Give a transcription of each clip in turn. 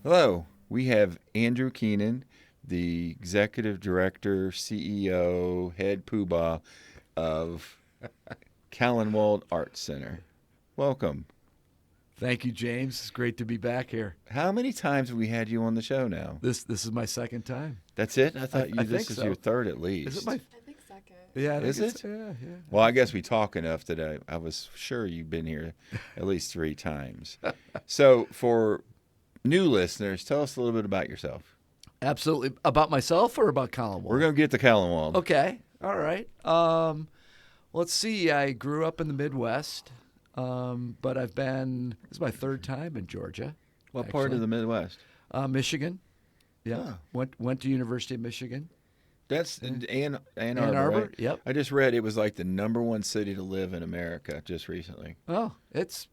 Hello, we have Andrew Keenan, the executive director, CEO, head poobah of Callanwolde Arts Center. Welcome. Thank you, James. It's great to be back here. How many times have we had you on the show now? This is my second time. That's it? I thought I this think is so. your third at Is it least. my? I think second. Yeah, I think Is it's, it? yeah. Well, I guess we talk enough that I was sure you've been here at least three times. So, for new listeners, tell us a little bit about yourself. Absolutely. About myself or about Colin We're Wall? going to get to Callanwolde. Okay. All right. Let's see. I grew up in the Midwest, but this is my third time in Georgia. What part actually. of the Midwest? Michigan. Yeah. Oh. Went to University of Michigan. That's Ann Ann Arbor, Arbor. right? Yep. I just read it was like the #1 city to live in America just recently. Oh,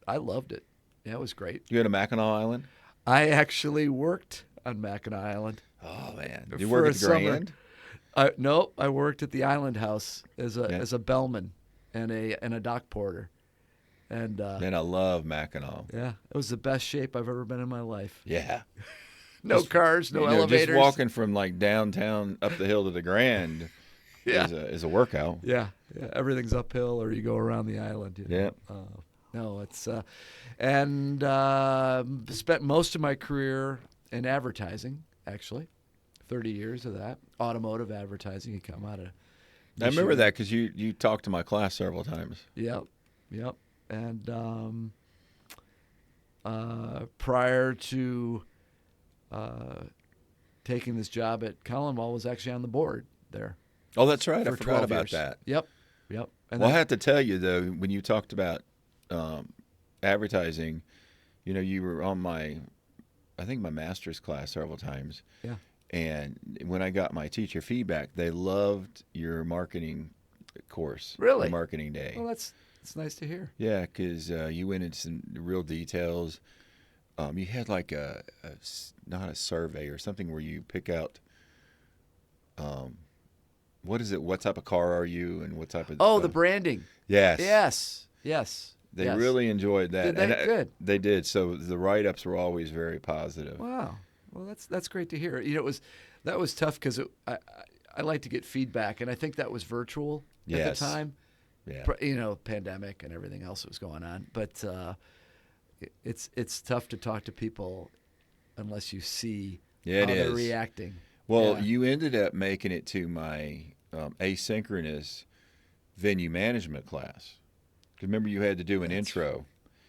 I loved it. Yeah, it was great. You had a Mackinac Island? I actually worked on Mackinac Island. Oh man, did you For work a at the summer. Grand? No, I worked at the Island House as Yeah. a bellman and a dock porter, and Man, I love Mackinac. yeah, it was the best shape I've ever been in my life. Yeah, No cars, no you know, elevators. just walking from like downtown up the hill to the Grand Yeah. is a workout. Yeah, everything's uphill, or you go around the island. You know? Yeah. No, it's and spent most of my career in advertising. Actually, 30 years of that automotive advertising. You come out of I remember Michigan. that because you talked to my class several times. Yep. And prior to taking this job at Callanwolde, was actually on the board there Oh, that's right. I for forgot 12 about years. that. Yep. And Well, I then, have to tell you though, when you talked about advertising, you know, you were on I think my master's class several times. yeah. And when I got my teacher feedback, they loved your marketing course. Really? Your marketing day. Well, it's nice to hear. Yeah, because you went into some real details. You had like not a survey or something where you pick out, what is it? What type of car are you, and what type of? Oh, the branding. Yes. Yes. They yes. really enjoyed that. Did they? And Good. They did. So the write-ups were always very positive. Wow. Well, that's great to hear. You know, that was tough because I like to get feedback, and I think that was virtual at Yes. the time. Yeah. You know, pandemic and everything else that was going on. But it's tough to talk to people unless you see Yeah, it how they're is. reacting. Well, Yeah. you ended up making it to my asynchronous venue management class. 'Cause remember, you had to do an intro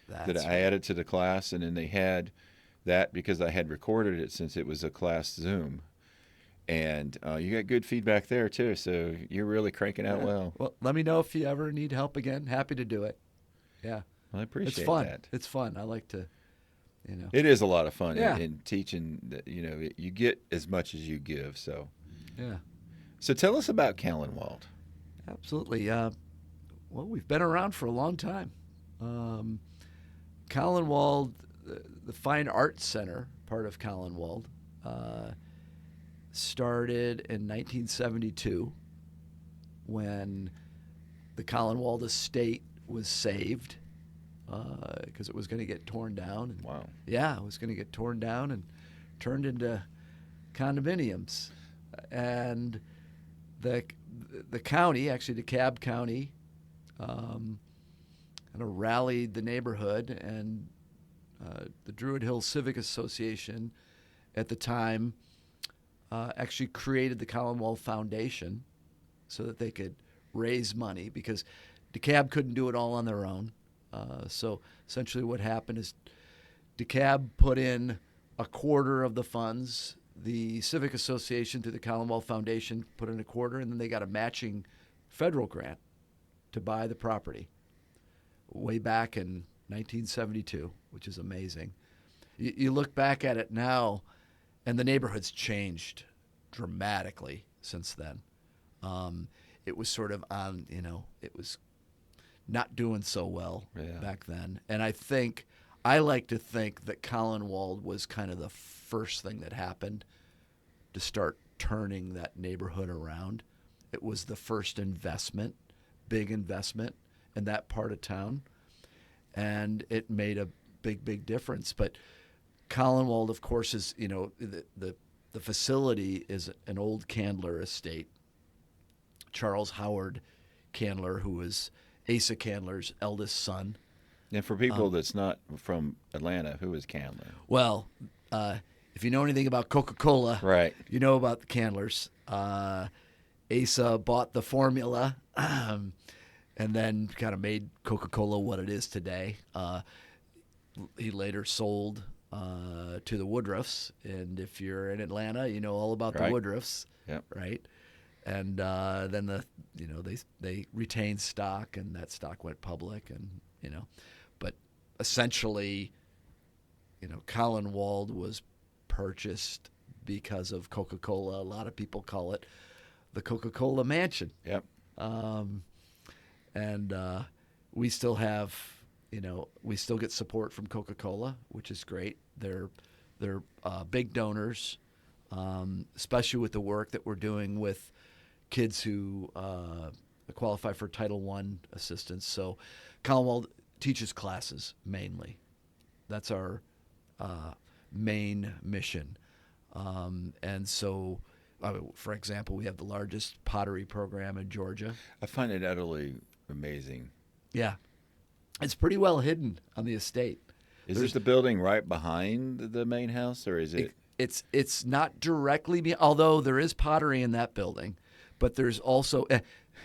that That's I added to the class, and then they had that because I had recorded it since it was a class Zoom. And you got good feedback there, too. So you're really cranking out Yeah. well. Well, let me know if you ever need help again. Happy to do it. Yeah. I appreciate It's fun. that. It's fun. I like to, you know. It is a lot of fun Yeah. in teaching. You know, you get as much as you give. So Yeah. tell us about Callanwolde. Absolutely. Well, we've been around for a long time. Callanwolde, the Fine Arts Center, part of Callanwolde, started in 1972 when the Callanwolde estate was saved because it was going to get torn down. And, Wow. yeah, it was going to get torn down and turned into condominiums. And the county, actually DeKalb County, kind of rallied the neighborhood, and the Druid Hills Civic Association at the time actually created the Callanwolde Foundation so that they could raise money because DeKalb couldn't do it all on their own. So essentially what happened is DeKalb put in a quarter of the funds. The Civic Association through the Callanwolde Foundation put in a quarter, and then they got a matching federal grant to buy the property way back in 1972, which is amazing. You look back at it now, and the neighborhood's changed dramatically since then. It was sort of on, it was not doing so well Yeah. back then. And I like to think that Callanwolde was kind of the first thing that happened to start turning that neighborhood around. It was the first investment, big investment in that part of town, and it made a big, big difference. But Callanwolde, of course, is the facility is an old Candler estate. Charles Howard Candler, who was Asa Candler's eldest son. And for people that's not from Atlanta, who is Candler? Well, if you know anything about Coca-Cola, Right. you know about the Candlers. Asa bought the formula and then kind of made Coca-Cola what it is today. He later sold to the Woodruffs, and if you're in Atlanta, you know all about the Right. Woodruffs, Yep. right? And then they retained stock, and that stock went public, and but essentially, Callanwolde was purchased because of Coca-Cola. A lot of people call it the Coca-Cola Mansion. Yep. And we still have, we still get support from Coca-Cola, which is great. They're big donors, especially with the work that we're doing with kids who qualify for Title I assistance. So Callanwolde teaches classes mainly. That's our main mission. And so, for example, we have the largest pottery program in Georgia. I find it utterly amazing. Yeah. It's pretty well hidden on the estate. Is this the building right behind the main house, or is it? It's not directly, although there is pottery in that building, but there's also,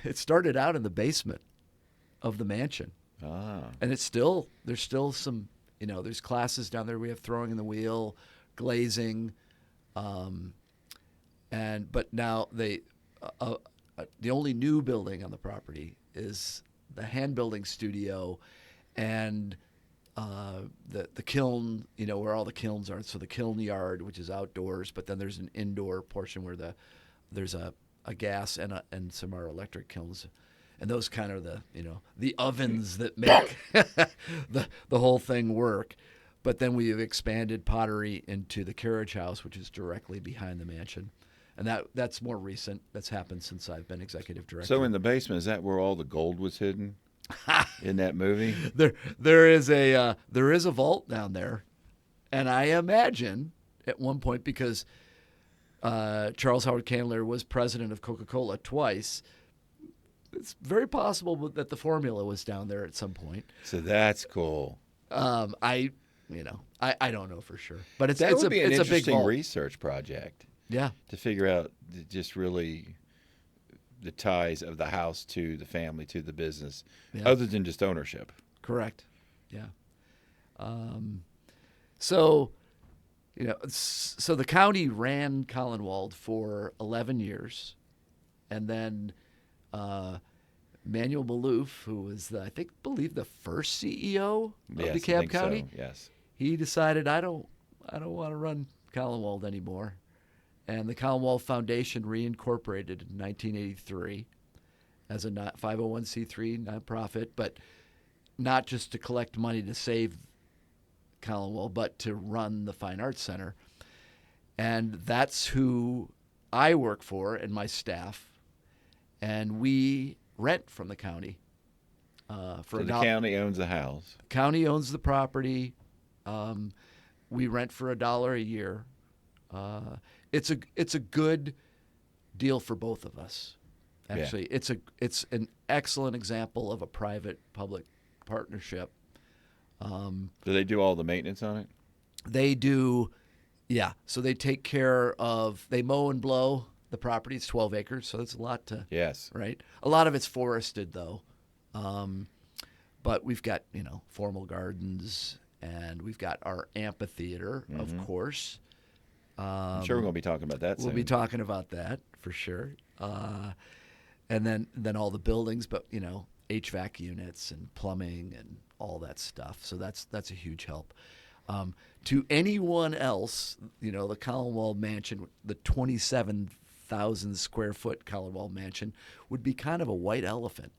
it started out in the basement of the mansion. And there's still some, there's classes down there. We have throwing in the wheel, glazing, but now the only new building on the property is the hand building studio and the kiln, where all the kilns are. So the kiln yard, which is outdoors, but then there's an indoor portion where there's a gas and some are electric kilns. And those kind of the ovens that make the whole thing work. But then we've expanded pottery into the carriage house, which is directly behind the mansion. And that's more recent. That's happened since I've been executive director. So in the basement, is that where all the gold was hidden in that movie? There is a vault down there, and I imagine at one point, because Charles Howard Candler was president of Coca-Cola twice, it's very possible that the formula was down there at some point. So that's cool. I don't know for sure, but it's That it's would a be an it's a big interesting vault. research project. Yeah. To figure out just really the ties of the house to the family, to the business, other than just ownership. Correct. Yeah. So the county ran Callanwolde for 11 years, and then Manuel Maloof, who was I believe the first CEO of Yes, DeKalb I think County, so. Yes. he decided I don't want to run Callanwolde anymore. And the Callanwolde Foundation reincorporated in 1983 as a 501c3 nonprofit, but not just to collect money to save Callanwolde, but to run the Fine Arts Center. And that's who I work for and my staff. And we rent from the county. So the county owns the house. The county owns the property. We rent for $1 a year. It's a good deal for both of us. Actually, Yeah. it's an excellent example of a private-public partnership. Do they do all the maintenance on it? They do, yeah. So they take care of, they mow and blow the property. It's 12 acres, so it's a lot to, Yes. right? A lot of it's forested, though. But we've got, formal gardens, and we've got our amphitheater, of course. I'm sure we're going to be talking about that soon. We'll be talking about that for sure. And then all the buildings, but HVAC units and plumbing and all that stuff. So that's a huge help. To anyone else, the Callanwolde Mansion, the 27,000 square foot Callanwolde Mansion, would be kind of a white elephant.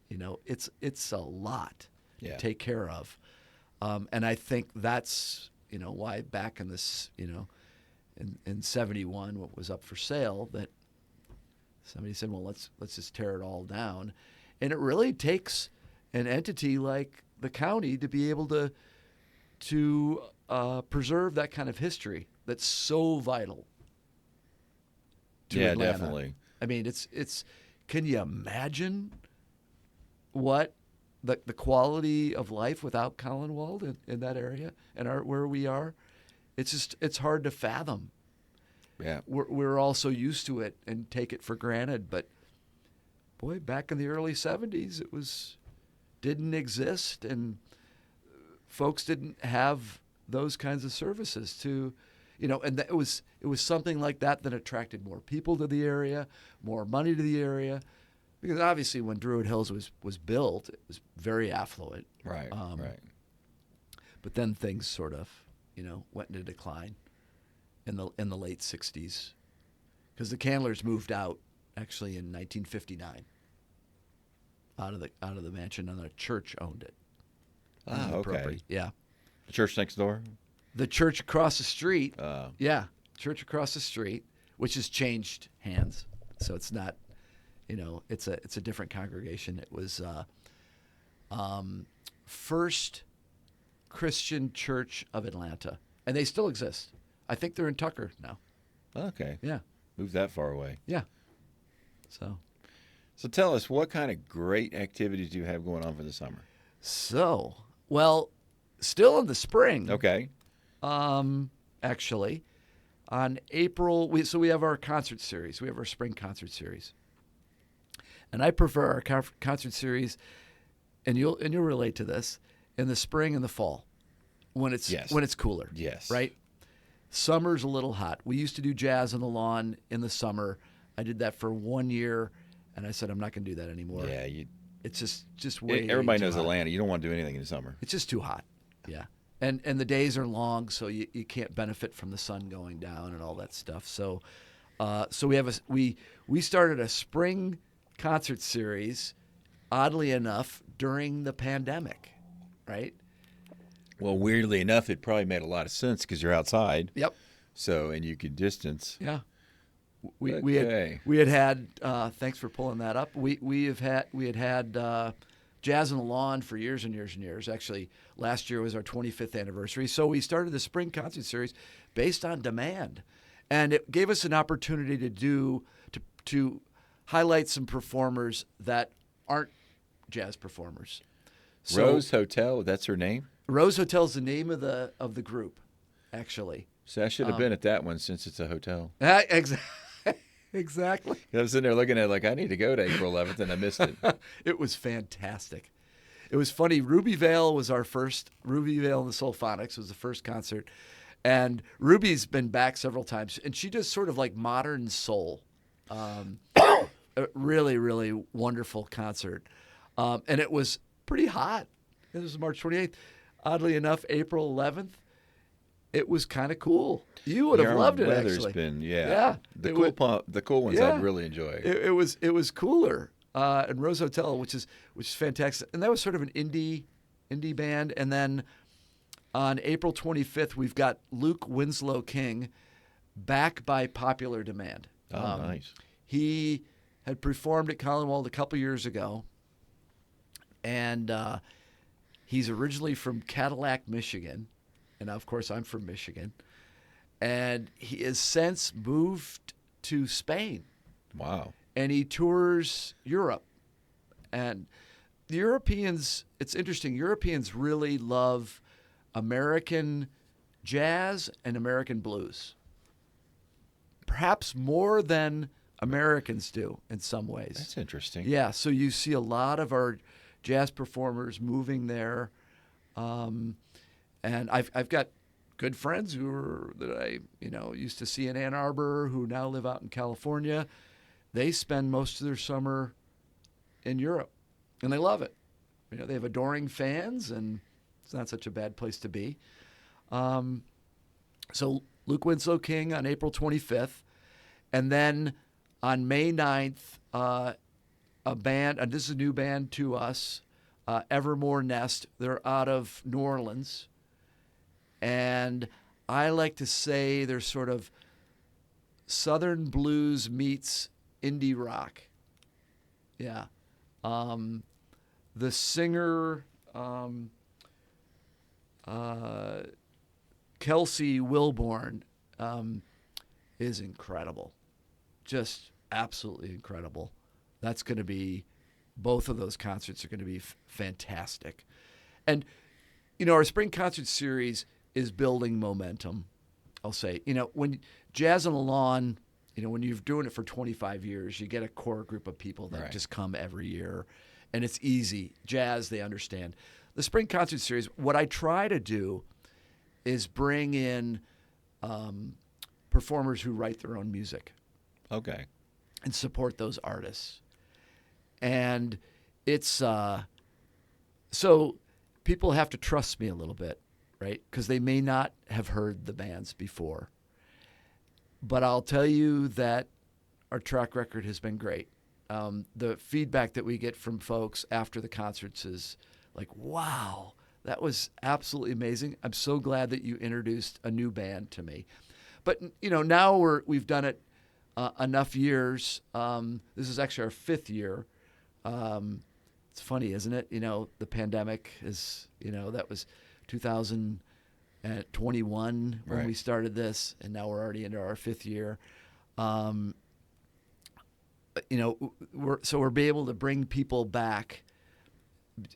It's a lot to take care of. And I think that's why back in this in 71, what was up for sale, that somebody said, well, let's just tear it all down. And it really takes an entity like the county to be able to preserve that kind of history that's so vital to Yeah, Atlanta. definitely. I mean, it's. Can you imagine what the quality of life without Callanwolde in that area and where we are? It's hard to fathom. Yeah. We're all so used to it and take it for granted, but boy, back in the early '70s, didn't exist, and folks didn't have those kinds of services to, and it was something like that that attracted more people to the area, more money to the area, because obviously when Druid Hills was built, it was very affluent. Right. Right. But then things sort of, went into decline in the late '60s, because the Candlers moved out actually in 1959 out of the mansion, and the church owned it. Ah, The okay. property. Yeah. The church next door. The church across the street. Uh, Yeah, church across the street, which has changed hands, so it's not, it's a different congregation. It was First Christian Church of Atlanta, and they still exist. I think they're in Tucker now. okay. Yeah, Moved that far away. yeah. So Tell us, what kind of great activities do you have going on for the summer? well, still in the spring. Okay. Actually, on April, we have our concert series. We have our spring concert series, and I prefer our concert series, and you'll relate to this, in the spring and the fall, when it's Yes. when it's cooler. Yes. Right. Summer's a little hot. We used to do jazz on the lawn in the summer. I did that for 1 year, and I said I'm not going to do that anymore. Yeah. It's just way. Everybody too knows hot. Atlanta. You don't want to do anything in the summer. It's just too hot. Yeah. And the days are long, so you can't benefit from the sun going down and all that stuff. So we started a spring concert series, oddly enough, during the pandemic, right? Well, weirdly enough, it probably made a lot of sense because you're outside. Yep. So, and you could distance. Yeah. Okay. We had thanks for pulling that up. We had Jazz on the Lawn for years and years and years. Actually, last year was our 25th anniversary. So we started the spring concert series based on demand, and it gave us an opportunity to highlight some performers that aren't jazz performers. So Rose Hotel, that's her name? Rose Hotel's the name of the group, actually. So I should have been at that one since it's a hotel. Exactly. I was sitting there looking at it like, I need to go to April 11th, and I missed it. It was fantastic. It was funny. Ruby Vale was our first. Ruby Vale and the Soulphonics was the first concert. And Ruby's been back several times, and she does sort of like modern soul. A really, really wonderful concert. And it was pretty hot. It was March 28th. Oddly enough, April 11th, it was kind of cool. You would have loved it, Weather's actually. been, Yeah. The cool ones Yeah. I'd really enjoy. It was cooler. And Rose Hotel, which is fantastic. And that was sort of an indie band. And then on April 25th, we've got Luke Winslow King back by popular demand. Oh, nice. He had performed at Callanwolde a couple years ago, and he's originally from Cadillac, Michigan, and of course I'm from Michigan, and he has since moved to Spain, Wow. and he tours Europe. And the Europeans, it's interesting, Europeans really love American jazz and American blues, perhaps more than Americans do in some ways. That's interesting. Yeah, so you see a lot of our jazz performers moving there, and I've got good friends that I used to see in Ann Arbor who now live out in California. They spend most of their summer in Europe, and they love it. They have adoring fans, and it's not such a bad place to be. So Luke Winslow King on April 25th, and then on May 9th, a band, and this is a new band to us, Evermore Nest. They're out of New Orleans. And I like to say they're sort of Southern blues meets indie rock. Yeah. The singer, Kelsey Wilborn is incredible, just absolutely incredible. That's going to be, both of those concerts are going to be fantastic. And, our spring concert series is building momentum, I'll say. When Jazz on the Lawn, when you're doing it for 25 years, you get a core group of people that just come every year, and it's easy. Jazz, they understand. The spring concert series, what I try to do is bring in performers who write their own music. Okay. And support those artists. And it's so people have to trust me a little bit, right? Because they may not have heard the bands before. But I'll tell you that our track record has been great. The feedback that we get from folks after the concerts is like, wow, that was absolutely amazing. I'm so glad that you introduced a new band to me. But, now we've done it enough years. This is actually our 5th year. It's funny, isn't it? The pandemic is, that was 2021 when we started this, and now we're already into our 5th year. We're be able to bring people back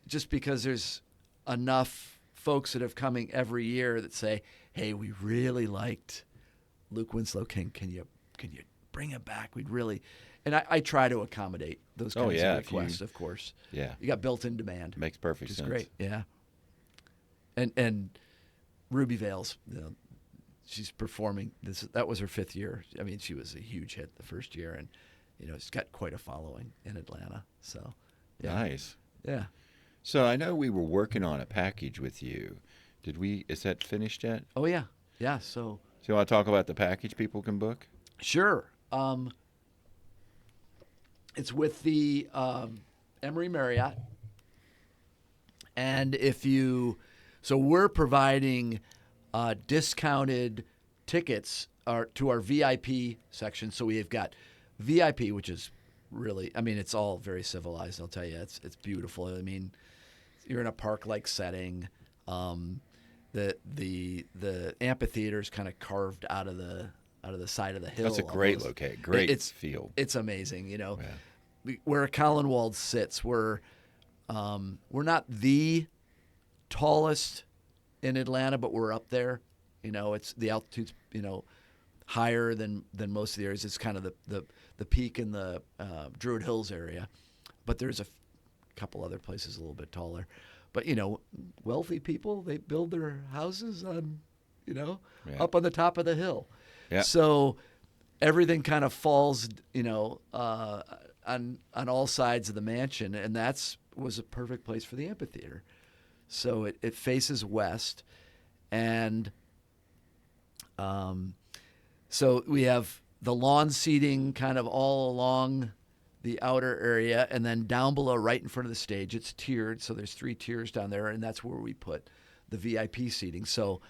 just because there's enough folks that have coming every year that say, hey, we really liked Luke Winslow King. Can you bring him back? We'd really, and I try to accommodate those kinds of requests, of course. Yeah. You got built-in demand. Makes perfect sense. Which is great, yeah. And Ruby Vales, she's performing. That was her 5th year. I mean, she was a huge hit the first year, and she's got quite a following in Atlanta. So, yeah. Nice. Yeah. So I know we were working on a package with you. Is that finished yet? Oh, yeah. Yeah, so you want to talk about the package people can book? Sure. It's with the Emory Marriott. And so we're providing discounted tickets to our VIP section. So we've got VIP, which is really, it's all very civilized, I'll tell you. It's beautiful. I mean, you're in a park-like setting. The amphitheater's kind of carved out of the side of the hill. That's a great location. Great feel. It's amazing, Where Callanwolde sits, we're not the tallest in Atlanta, but we're up there. It's the altitude's higher than most of the areas. It's kind of the peak in the Druid Hills area, but there's a couple other places a little bit taller. But wealthy people, they build their houses on up on the top of the hill. Yeah. So everything kind of falls on all sides of the mansion, and was a perfect place for the amphitheater. So it faces west, and so we have the lawn seating kind of all along the outer area, and then down below, right in front of the stage, it's tiered. So there's 3 tiers down there, and that's where we put the VIP seating. So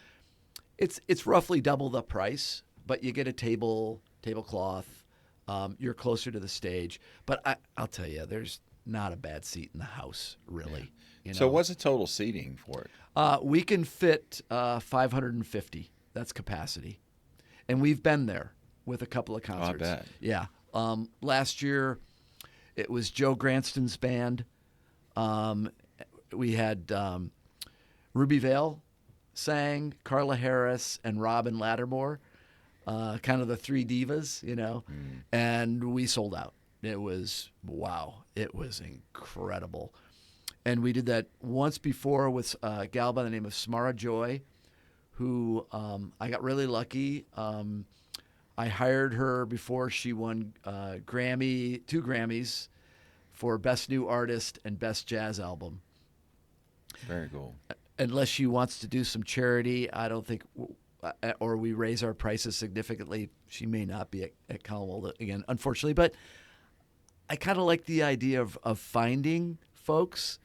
it's roughly double the price, but you get a tablecloth. You're closer to the stage. But I'll tell you, there's not a bad seat in the house, really. So what's the total seating for it? We can fit 550. That's capacity. And we've been there with a couple of concerts. I bet. Yeah. Last year, it was Joe Granston's band. We had Ruby Vale sang, Carla Harris, and Robin Lattimore, kind of the 3 divas, and we sold out. It was, wow, it was incredible. And we did that once before with a gal by the name of Samara Joy, who I got really lucky. I hired her before she won 2 Grammys for Best New Artist and Best Jazz Album. Very cool. Unless she wants to do some charity, I don't think, or we raise our prices significantly, she may not be at Callanwolde again, unfortunately. But I kind of like the idea of finding folks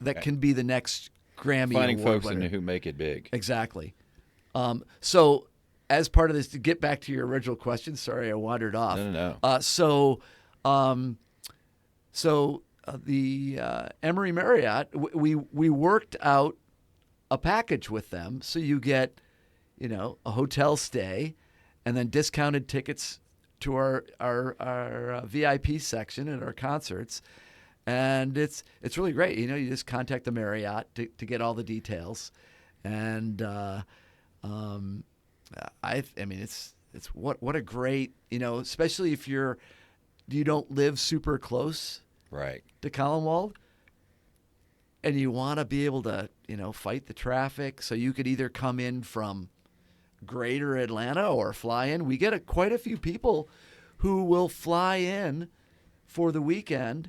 that can be the next Grammy finding award folks winner. who make it big. Exactly. So as part of this, to get back to your original question, sorry I wandered off. No. The Emory Marriott, we worked out a package with them. So you get a hotel stay, and then discounted tickets to our VIP section at our concerts, and it's really great. You just contact the Marriott to get all the details, and I mean it's what a great, especially if you don't live super close Right. to Callanwolde, and you want to be able to fight the traffic, so you could either come in from greater Atlanta or fly in. We get quite a few people who will fly in for the weekend,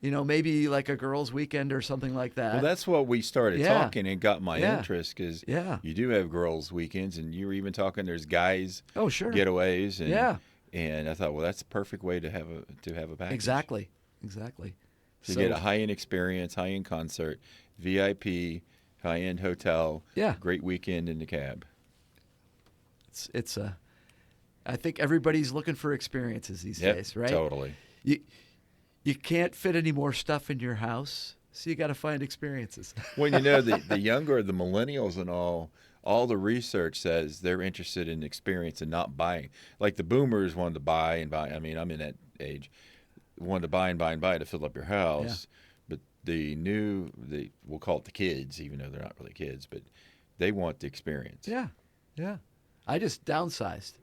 maybe like a girls' weekend or something like that. Well, that's what we started Yeah. talking and got my Yeah. interest, because Yeah. you do have girls' weekends, and you were even talking there's guys Oh, sure. getaways, and Yeah. and I thought, well, that's the perfect way to have a package. Exactly. To get a high-end experience, high-end concert, VIP, high-end hotel, Yeah. great weekend in the cab. It's I think everybody's looking for experiences these Yep, days, right? totally. You can't fit any more stuff in your house, so you got to find experiences. When the younger, the millennials and all the research says they're interested in experience and not buying. Like the boomers wanted to buy and buy. I mean, I'm in that age. Wanted to buy and buy and buy to fill up your house. But we'll call it the kids, even though they're not really kids, but they want the experience. Yeah. I just downsized.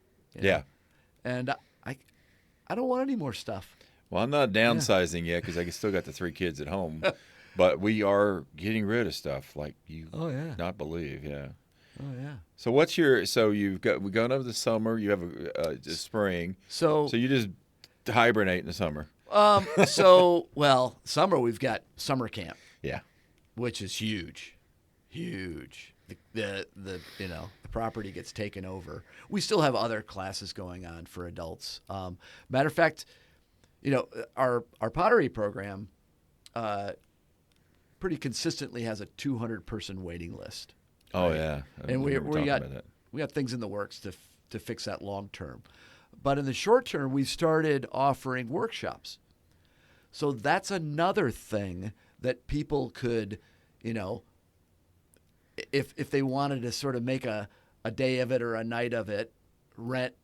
Yeah. And I don't want any more stuff. Well, I'm not downsizing yet because I still got the 3 kids at home. But we are getting rid of stuff like you not believe. Yeah. Oh yeah. So we're going over the summer. You have a spring. So you just hibernate in the summer. Summer we've got summer camp, Yeah. which is huge. The property gets taken over. We still have other classes going on for adults. Matter of fact, our pottery program pretty consistently has a 200-person waiting list. Oh right? yeah. And we got about that. we got things in the works to fix that long term. But in the short term, we started offering workshops. So that's another thing that people could, if they wanted to sort of make a day of it or a night of it, rent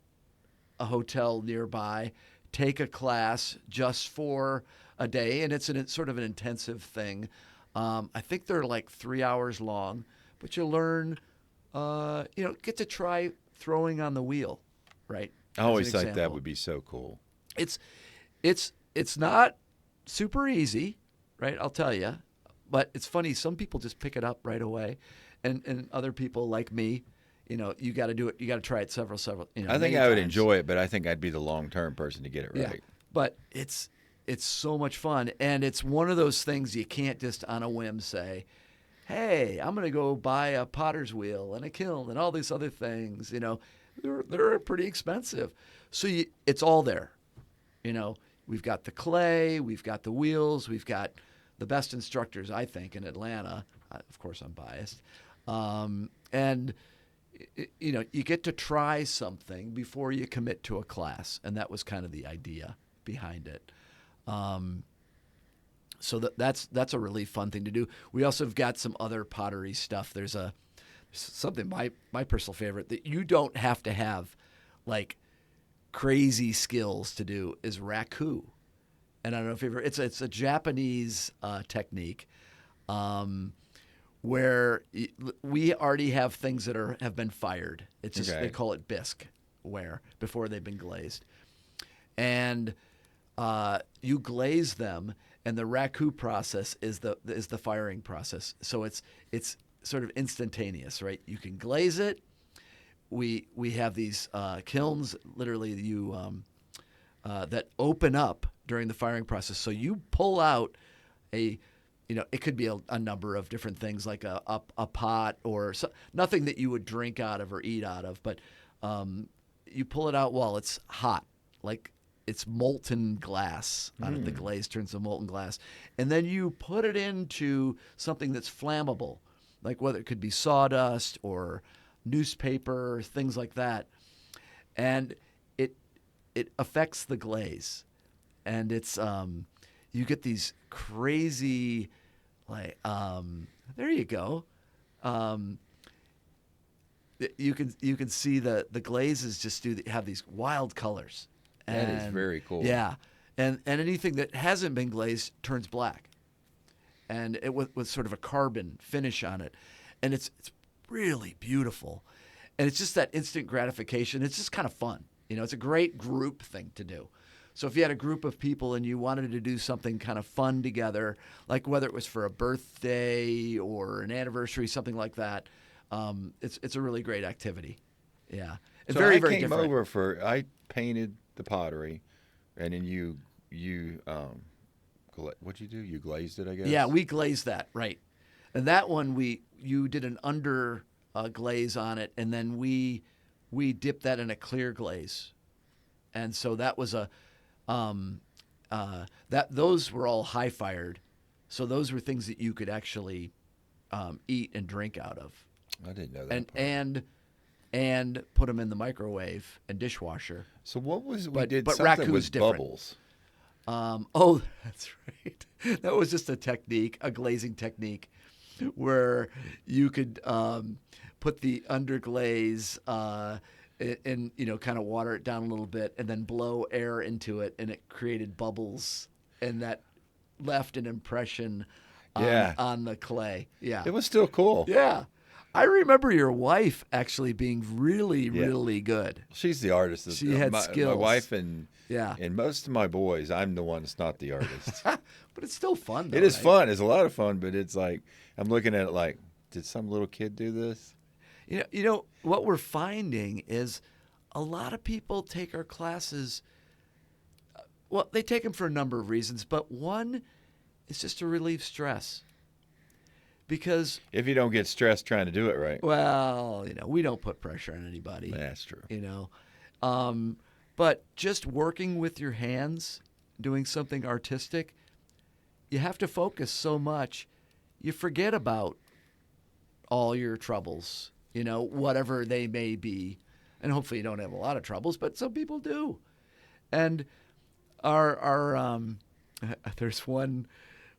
a hotel nearby, take a class just for a day, and it's sort of an intensive thing. I think they're like 3 hours long, but you learn, get to try throwing on the wheel, right? I always As an thought that example. would be so cool. It's not super easy, right? I'll tell you, but it's funny. Some people just pick it up right away, and other people like me, you got to do it. You got to try it several. I think I would enjoy it, but I think I'd be the long-term person to get it right. Yeah, but it's so much fun, and it's one of those things you can't just on a whim say, "Hey, I'm going to go buy a potter's wheel and a kiln and all these other things." They're pretty expensive, so it's all there. We've got the clay, we've got the wheels, we've got the best instructors, I think, in Atlanta. Of course, I'm biased, and you get to try something before you commit to a class, and that was kind of the idea behind it. So that's a really fun thing to do. We also have got some other pottery stuff. There's something my personal favorite that you don't have to have like crazy skills to do is raku. And I don't know if you've ever, it's a Japanese technique where we already have things that have been fired. It's just they call it bisque ware before they've been glazed, and you glaze them, and the raku process is the firing process. So it's sort of instantaneous, right? You can glaze it. We have these kilns, literally that open up during the firing process. So you pull out it could be a number of different things, like a pot or nothing that you would drink out of or eat out of, but you pull it out while it's hot, like it's molten glass out of the glaze turns to molten glass, and then you put it into something that's flammable, like whether it could be sawdust or newspaper, things like that, and it affects the glaze, and it's you get these crazy, like there you go, you can see the glazes just have these wild colors. That is very cool. Yeah, and anything that hasn't been glazed turns black, and it with sort of a carbon finish on it, and it's really beautiful, and it's just that instant gratification. It's just kind of fun, It's a great group thing to do. So if you had a group of people and you wanted to do something kind of fun together, like whether it was for a birthday or an anniversary, something like that, it's a really great activity. Yeah, and So very I very came different. I painted the pottery, and then you what'd you do? You glazed it, I guess. Yeah, we glazed that, right. And that one you did an under glaze on it, and then we dipped that in a clear glaze, and so that was those were all high fired, so those were things that you could actually eat and drink out of. I didn't know that. And put them in the microwave and dishwasher. So what was but something raku's with different. bubbles? Oh, that's right. That was just a technique, a glazing technique, where you could put the underglaze and kind of water it down a little bit, and then blow air into it, and it created bubbles, and that left an impression on the clay. Yeah, it was still cool. Yeah. I remember your wife actually being really, really good. She's the artist. She had skills. My wife and most of my boys, I'm the one that's not the artist. But it's still fun, though, It is right? fun. It's a lot of fun, but it's like, I'm looking at it like, did some little kid do this? You know what we're finding is a lot of people take our classes. Well, they take them for a number of reasons, but one is just to relieve stress. Because if you don't get stressed trying to do it right. Well, we don't put pressure on anybody. That's true. But just working with your hands, doing something artistic, you have to focus so much, you forget about all your troubles, whatever they may be. And hopefully you don't have a lot of troubles, but some people do. And there's one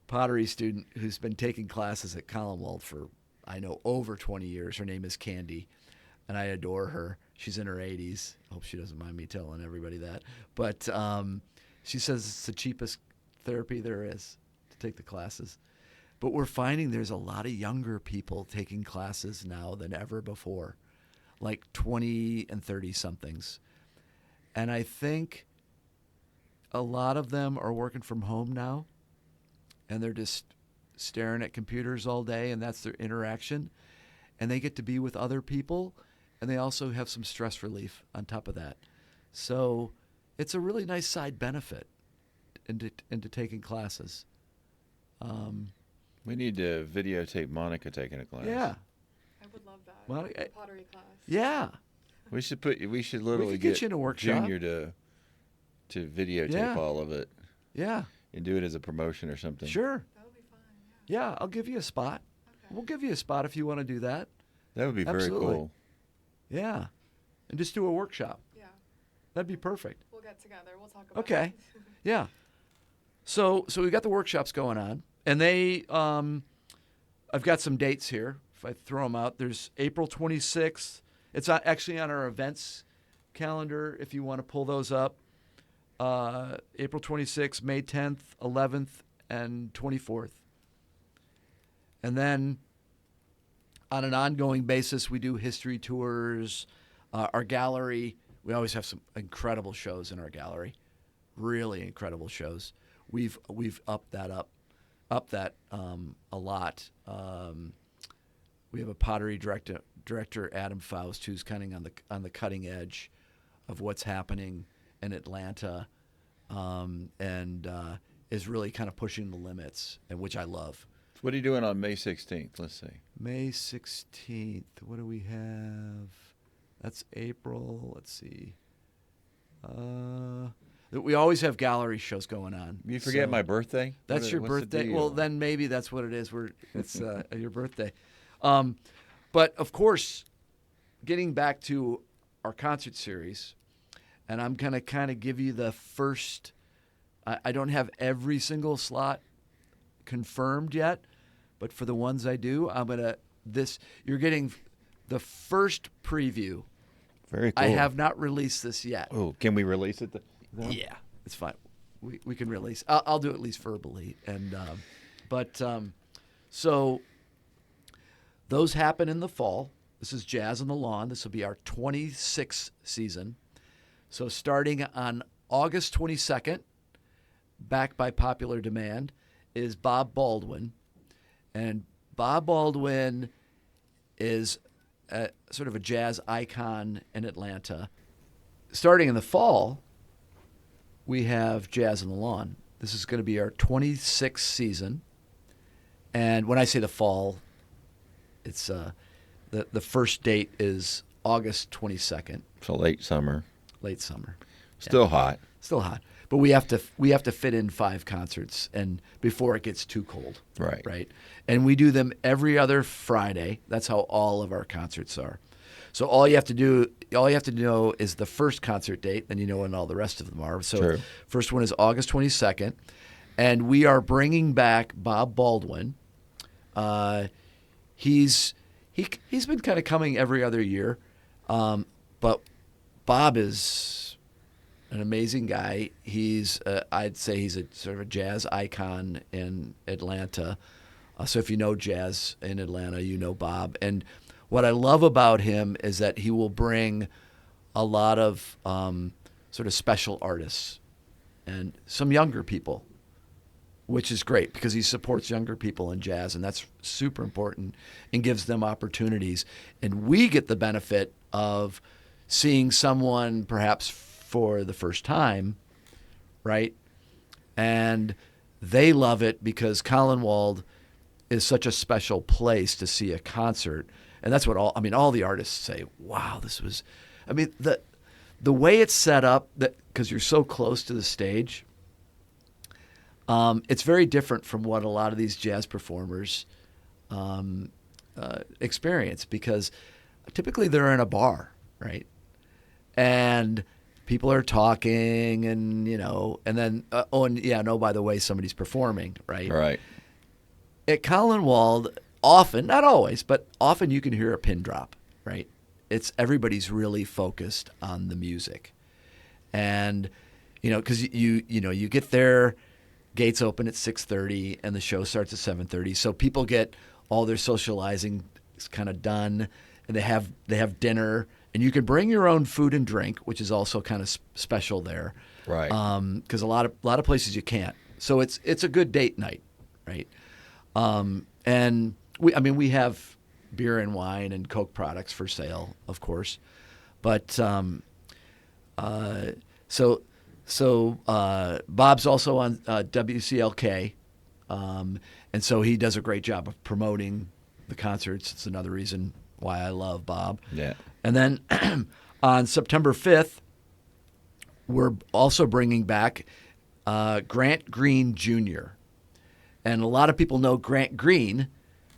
pottery student who's been taking classes at Callanwolde for, I know, over 20 years. Her name is Candy, and I adore her. She's in her 80s. I hope she doesn't mind me telling everybody that. But she says it's the cheapest therapy there is to take the classes. But we're finding there's a lot of younger people taking classes now than ever before, like 20 and 30-somethings. And I think a lot of them are working from home now, and they're just staring at computers all day, and that's their interaction. And they get to be with other people, and they also have some stress relief on top of that. So it's a really nice side benefit into taking classes. We need to videotape Monica taking a class. Yeah. I would love that. Monica, pottery class. Yeah. We should literally get you in a workshop. Junior to videotape all of it. Yeah. And do it as a promotion or something. Sure. That would be fun. Yeah, I'll give you a spot. Okay. We'll give you a spot if you want to do that. That would be Absolutely. very cool. Yeah. And just do a workshop. Yeah. That'd be perfect. We'll get together. We'll talk about Okay. it. Yeah. So we've got the workshops going on, and I've got some dates here. If I throw them out, there's April 26th. It's actually on our events calendar if you want to pull those up. April 26th, May 10th, 11th, and 24th. And then on an ongoing basis, we do history tours. Our gallery, we always have some incredible shows in our gallery, really incredible shows. We've upped that a lot. We have a pottery director Adam Faust, who's kind of on the cutting edge of what's happening in Atlanta, and is really kind of pushing the limits, and which I love. What are you doing on May 16th? Let's see. May 16th. What do we have? That's April. Let's see. We always have gallery shows going on. You forget my birthday? That's your what's the birthday? deal? Well, then maybe that's what it is. It's your birthday. But, of course, getting back to our concert series, and I'm going to kind of give you the first – I don't have every single slot confirmed yet, but for the ones I do, I'm going to – you're getting the first preview. Very cool. I have not released this yet. Oh, can we release it? Yeah, it's fine. We can release. I'll do it at least verbally. And so those happen in the fall. This is Jazz on the Lawn. This will be our 26th season. So starting on August 22nd, back by popular demand, is Bob Baldwin. And Bob Baldwin is sort of a jazz icon in Atlanta. Starting in the fall, we have Jazz on the Lawn. This is going to be our 26th season. And when I say the fall, it's the first date is August 22nd. So late summer. Late summer. Still hot. Still hot. But we have to fit in 5 concerts and before it gets too cold. Right. Right. And we do them every other Friday. That's how all of our concerts are. So all you have to know is the first concert date, then you know when all the rest of them are. So True. First one is August 22nd. And we are bringing back Bob Baldwin. He's been kind of coming every other year. But Bob is an amazing guy. I'd say he's a sort of a jazz icon in Atlanta. So if you know jazz in Atlanta, you know Bob. And what I love about him is that he will bring a lot of sort of special artists and some younger people, which is great because he supports younger people in jazz, and that's super important and gives them opportunities. And we get the benefit of seeing someone perhaps for the first time, right? And they love it because Callanwolde is such a special place to see a concert. And that's what all the artists say, wow, this was, the way it's set up, that because you're so close to the stage, it's very different from what a lot of these jazz performers experience because typically they're in a bar, right? And people are talking and, and then, by the way, somebody's performing, right? Right. At Callanwolde, often, not always, but often you can hear a pin drop, right? Everybody's really focused on the music. And, because you get there, gates open at 6:30 and the show starts at 7:30. So people get all their socializing kind of done and they have dinner and you can bring your own food and drink, which is also kind of special there. Right. Because a lot of places you can't. So it's a good date night, right? And we have beer and wine and Coke products for sale, of course. But so Bob's also on WCLK, and so he does a great job of promoting the concerts. It's another reason why I love Bob. Yeah. And then on September 5th, we're also bringing back Grant Green Jr. And a lot of people know Grant Green,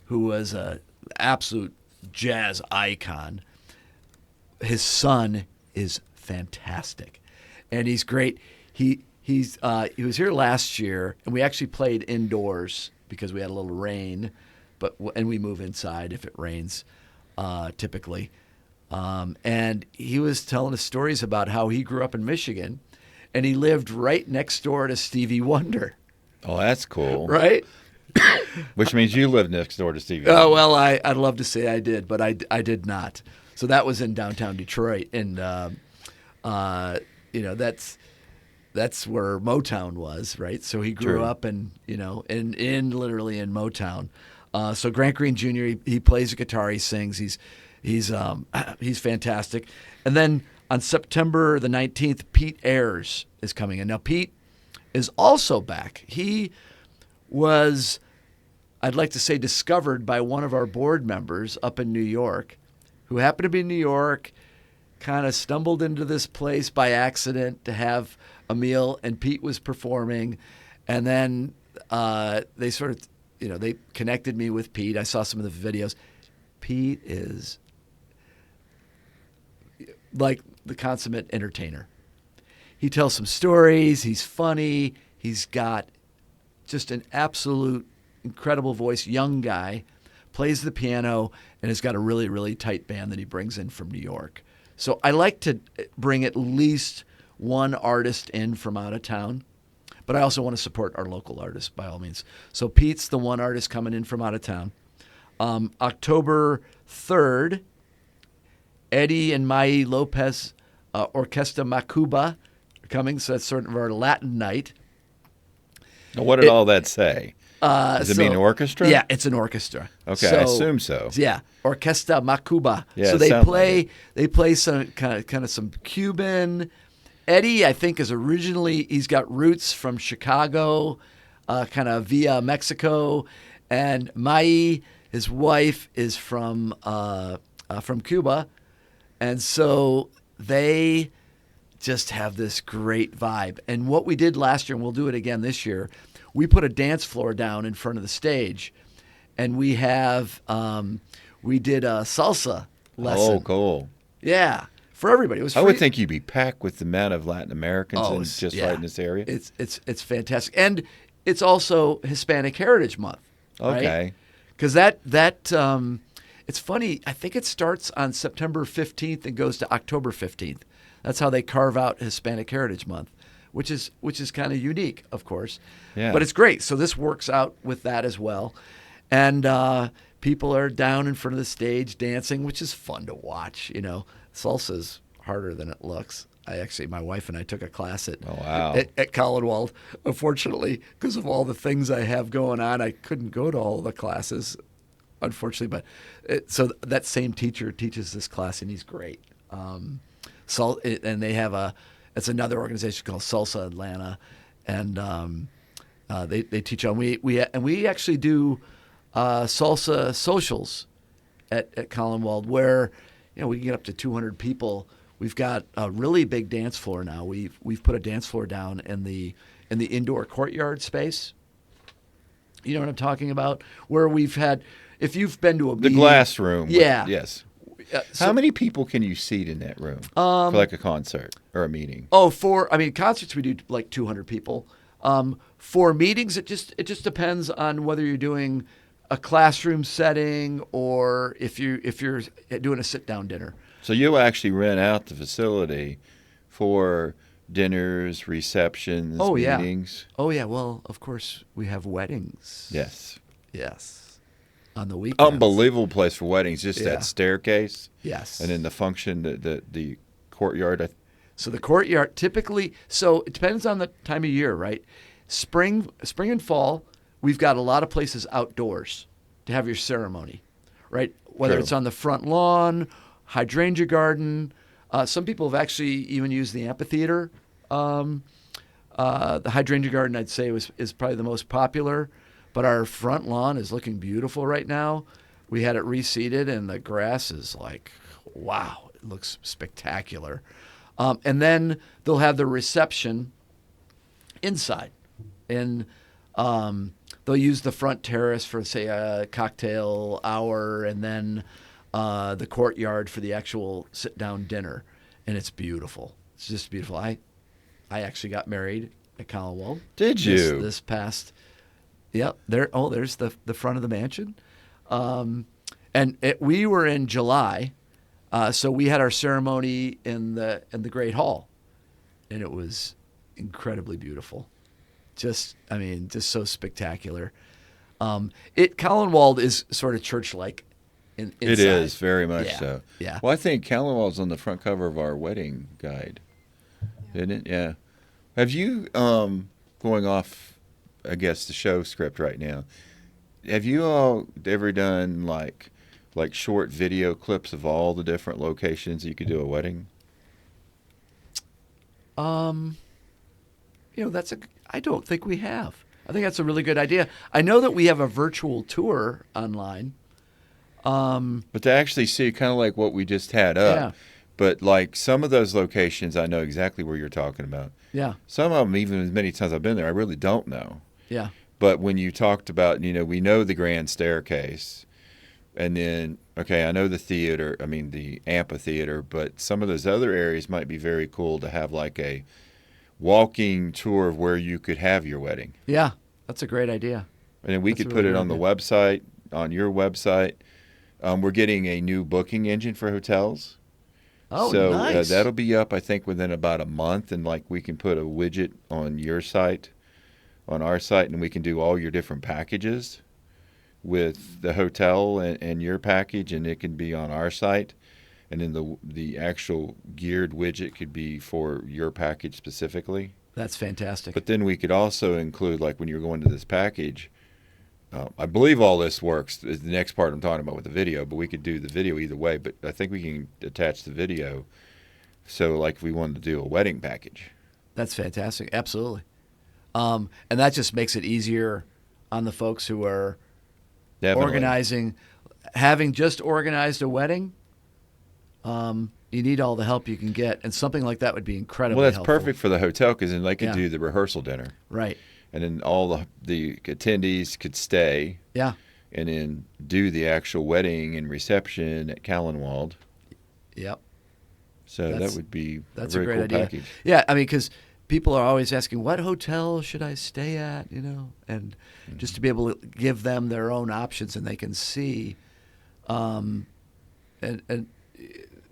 who was an absolute jazz icon. His son is fantastic, and he's great. He was here last year, and we actually played indoors because we had a little rain, and we move inside if it rains, typically. And he was telling us stories about how he grew up in Michigan, and he lived right next door to Stevie Wonder. Oh, that's cool. Right? Which means you live next door to Stevie. Oh, well, I'd love to say I did, but I did not. So that was in downtown Detroit, and that's where Motown was, right? So he grew True. up in literally in Motown. So Grant Green Jr. He plays the guitar, he sings, he's fantastic. And then on September the 19th, Pete Ayers is coming in. Now Pete is also back. He was, I'd like to say, discovered by one of our board members up in New York, who happened to be in New York, kind of stumbled into this place by accident to have a meal, and Pete was performing. And then they sort of, they connected me with Pete. I saw some of the videos. Pete is like the consummate entertainer. He tells some stories. He's funny. He's got just an absolute incredible voice. Young guy, plays the piano, and has got a really, really tight band that he brings in from New York. So I like to bring at least one artist in from out of town, but I also want to support our local artists by all means. So Pete's the one artist coming in from out of town. October 3rd, Eddie and Mai Lopez Orquesta Macuba are coming, so that's sort of our Latin night. Now, what did all that say? Does it mean orchestra? Yeah, it's an orchestra. Okay, I assume so. Yeah, Orquesta Macuba. Yeah, so it they sounds play like it. they play some kind of some Cuban. Eddie, I think, he's got roots from Chicago, kind of via Mexico, and Mai, his wife, is from Cuba, and so they just have this great vibe. And what we did last year, and we'll do it again this year, we put a dance floor down in front of the stage, and we did a salsa lesson. Oh, cool. Yeah, for everybody. It was free. I would think you'd be packed with the amount of Latin Americans Yeah. right in this area. It's fantastic, and it's also Hispanic Heritage Month. Okay. Because it's funny. I think it starts on September 15th and goes to October 15th. That's how they carve out Hispanic Heritage Month, which is kind of unique, of course. Yeah. But it's great. So this works out with that as well, and people are down in front of the stage dancing, which is fun to watch. You know, salsa's harder than it looks. My wife and I took a class at Callanwolde. Unfortunately, because of all the things I have going on, I couldn't go to all the classes, unfortunately. But so that same teacher teaches this class, and he's great. And they have it's another organization called Salsa Atlanta, and they teach on. We actually do salsa socials at Callanwolde, where we can get up to 200 people. We've got a really big dance floor now. We've put a dance floor down in the indoor courtyard space. You know what I'm talking about? Where we've had, if you've been to a The meeting, glass room. Yeah. Yes. So- How many people can you seat in that room for like a concert or a meeting? Concerts we do like 200 people. For meetings, it just depends on whether you're doing a classroom setting or if you're doing a sit down dinner. So you actually rent out the facility for dinners, receptions, meetings? Oh yeah. Well, of course we have weddings. Yes. On the weekends. Unbelievable place for weddings. Just that staircase. Yes. And then the function, the courtyard. So the courtyard typically. So it depends on the time of year, right? Spring and fall, we've got a lot of places outdoors to have your ceremony, right? Whether True. it's on the front lawn, hydrangea garden. Some people have actually even used the amphitheater. The hydrangea garden, I'd say, is probably the most popular. But our front lawn is looking beautiful right now. We had it reseeded, and the grass is like, wow, it looks spectacular. And then they'll have the reception inside. And they'll use the front terrace for, say, a cocktail hour, and then the courtyard for the actual sit-down dinner. And it's beautiful. It's just beautiful. I actually got married at Callanwolde. Did you? This past... Yeah, there's the front of the mansion. We were in July, so we had our ceremony in the Great Hall, and it was incredibly beautiful. Just so spectacular. Callanwolde is sort of church-like. Inside. It is, very much so. Yeah. Well, I think Callanwolde's on the front cover of our wedding guide, isn't it? Yeah. Have you, going off, I guess, the show script right now, have you all ever done like short video clips of all the different locations you could do a wedding? I don't think we have. I think that's a really good idea. I know that we have a virtual tour online. But to actually see kind of like what we just had up. Yeah. But like some of those locations, I know exactly where you're talking about. Yeah. Some of them, even as many times I've been there, I really don't know. Yeah. But when you talked about, we know the grand staircase, and then, okay, I know the amphitheater, but some of those other areas might be very cool to have like a walking tour of where you could have your wedding. Yeah. That's a great idea. And then we That's could a put really it on good the website, on your website. We're getting a new booking engine for hotels. Oh, So nice. that'll be up, I think, within about a month, and like we can put a widget on your site, on our site, and we can do all your different packages with the hotel and your package, and it can be on our site, and then the actual geared widget could be for your package specifically. That's fantastic. But then we could also include, like when you're going to this package, I believe all this works. Is the next part I'm talking about with the video, but we could do the video either way. But I think we can attach the video. So, like, if we wanted to do a wedding package, That's fantastic. Absolutely. And that just makes it easier on the folks who are definitely. organizing. Having just organized a wedding, you need all the help you can get, and something like that would be incredibly Well, that's helpful. perfect for the hotel because then they could Yeah. do the rehearsal dinner, Right. and then all the attendees could stay Yeah. and then do the actual wedding and reception at Callanwolde. Yep. So That's- that would be That's a a very great cool idea. package. Yeah, I mean, because people are always asking, what hotel should I stay at, and just to be able to give them their own options and they can see, and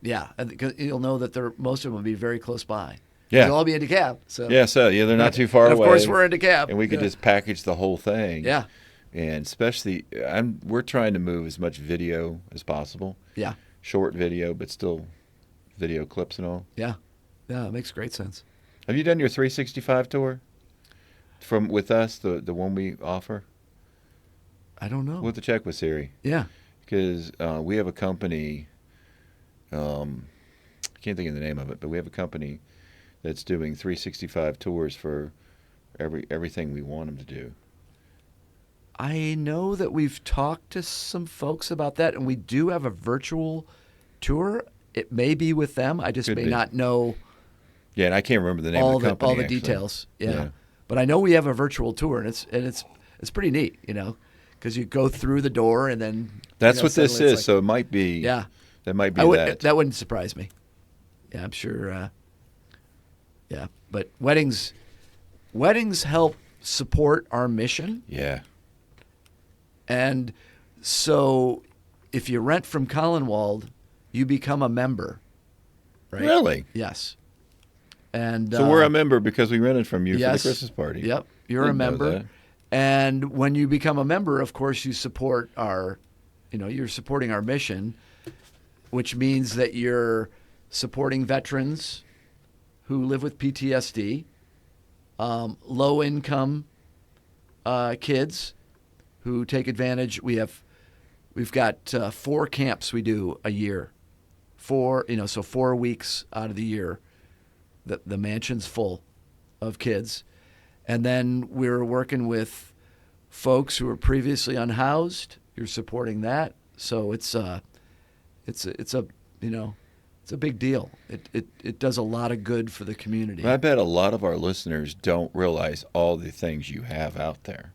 yeah, and 'cause you'll know that most of them will be very close by. Yeah. They'll all be in DeKalb. So Yeah, so they're not too far and away. of course, we're in DeKalb. And we could Yeah. just package the whole thing. Yeah. And especially, we're trying to move as much video as possible. Yeah. Short video, but still video clips and all. Yeah. Yeah, it makes great sense. Have you done your 365 tour with us, the one we offer? I don't know. We'll have to check with Siri Yeah. because we have a company. I can't think of the name of it, but we have a company that's doing 365 tours for everything we want them to do. I know that we've talked to some folks about that, and we do have a virtual tour. It may be with them. I just Could may be. not know Yeah, and I can't remember the name all of the company. all the actually. details. Yeah. Yeah. But I know we have a virtual tour, and it's pretty neat, because you go through the door and then That's what this suddenly is. it's like- So it might be. yeah, That might be that that. wouldn't surprise me. Yeah, I'm sure. Yeah, but weddings help support our mission. Yeah. And so if you rent from Callanwolde, you become a member, right? Really? Yes. And So we're a member because we rented from you yes. for the Christmas party. Yep, you're a Didn't know member. that. And when you become a member, of course, you support you're supporting our mission, which means that you're supporting veterans who live with PTSD, low-income kids who take advantage. We've got 4 camps we do a year, 4 weeks out of the year. The mansion's full of kids, and then we're working with folks who were previously unhoused. You're supporting that, so it's a big deal. It does a lot of good for the community. I bet a lot of our listeners don't realize all the things you have out there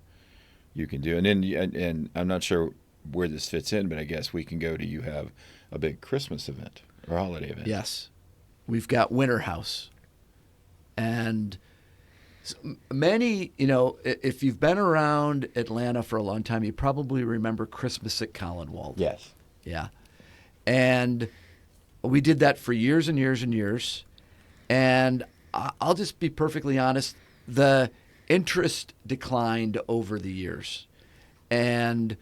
you can do. And then, and I'm not sure where this fits in, but I guess we can go to you have a big Christmas event or holiday event. Yes, we've got Winter House, and many, if you've been around Atlanta for a long time, you probably remember Christmas at Callanwolde. Yes. Yeah. And we did that for years and years and years. And I'll just be perfectly honest, the interest declined over the years. And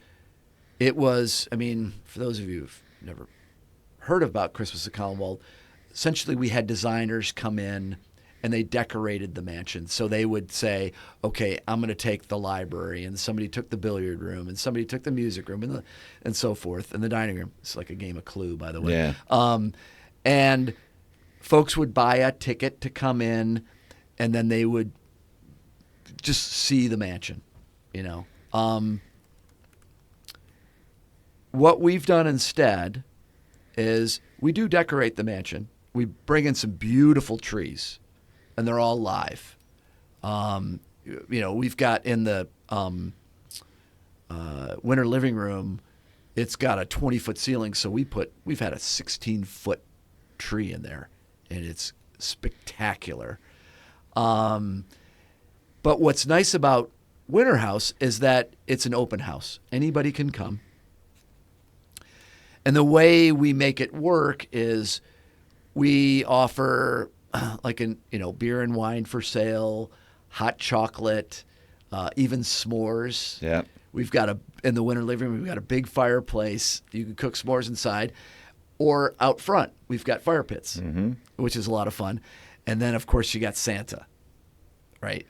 it was, for those of you who've never heard about Christmas at Callanwolde, essentially we had designers come in and they decorated the mansion. So they would say, okay, I'm going to take the library, and somebody took the billiard room, and somebody took the music room, and so forth, and the dining room. It's like a game of Clue, by the way. Yeah. And folks would buy a ticket to come in, and then they would just see the mansion, What we've done instead is we do decorate the mansion. We bring in some beautiful trees, and they're all live. We've got in the winter living room, it's got a 20-foot ceiling, so we've had a 16-foot tree in there, and it's spectacular. But what's nice about Winter House is that it's an open house. Anybody can come. And the way we make it work is we offer beer and wine for sale, hot chocolate, even s'mores. Yeah. We've got in the winter living room, we've got a big fireplace. You can cook s'mores inside. Or out front, we've got fire pits, which is a lot of fun. And then, of course, you got Santa, right?